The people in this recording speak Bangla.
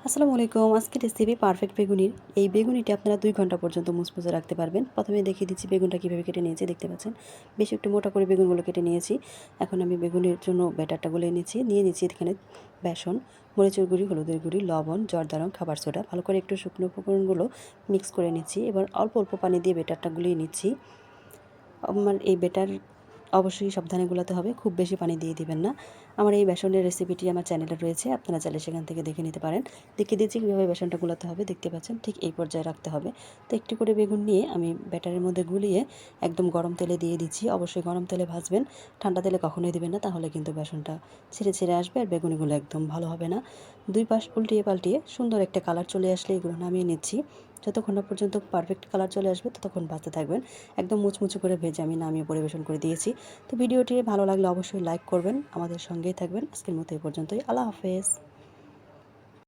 আসসালামু আলাইকুম। আজকের রেসিপি পারফেক্ট বেগুনির। এই বেগুনিটি আপনারা ২ ঘন্টা পর্যন্ত মুচমুচে রাখতে পারবেন। প্রথমে দেখিয়ে দিচ্ছি বেগুনটা কীভাবে কেটে নিয়েছি, দেখতে পাচ্ছেন। বেশ একটু মোটা করে বেগুনগুলো কেটে নিয়েছি। এখন আমি বেগুনের জন্য ব্যাটারটা গুলে নিয়ে নিচ্ছি এখানে বেসন, মরিচের গুঁড়ি, হলুদের গুঁড়ি, লবণ, জর্দা রং, খাবার সোডা। ভালো করে একটু শুকনো উপকরণগুলো মিক্স করে নিচ্ছি। এবার অল্প অল্প পানি দিয়ে ব্যাটারটা গুলিয়ে নিচ্ছি। আমার এই ব্যাটার অবশ্যই সাবধানে গোলাতে হবে, খুব বেশি পানি দিয়ে দিবেন না। আমার এই বেসনের রেসিপিটি আমার চ্যানেলে রয়েছে, আপনারা চাইলে সেখান থেকে দেখে নিতে পারেন। দেখিয়ে দিচ্ছি কীভাবে বেসনটা গোলাতে হবে, দেখতে পাচ্ছেন ঠিক এই পর্যায়ে রাখতে হবে। তো একটু করে বেগুন নিয়ে আমি ব্যাটারের মধ্যে গুলিয়ে একদম গরম তেলে দিয়ে দিচ্ছি। অবশ্যই গরম তেলে ভাজবেন, ঠান্ডা তেলে কখনোই দিবেন না, তাহলে কিন্তু বেসনটা ছেড়ে ছেড়ে আসবে আর বেগুনিগুলো একদম ভালো হবে না। দুই পাশ উল্টিয়ে পাল্টিয়ে সুন্দর একটা কালার চলে আসলে এগুলো নামিয়ে নিচ্ছি। যতক্ষণ না পর্যন্ত পারফেক্ট কালার চলে আসবে ততক্ষণ ভাজতে থাকবেন। একদম মুচমুচে করে ভেজে আমি নামিয়ে পরিবেশন করে দিয়েছি। তো ভিডিওটি ভালো লাগলে অবশ্যই লাইক করবেন, আমাদের সঙ্গেই থাকবেন। আজকের মতো এই পর্যন্তই। আল্লাহ হাফেজ।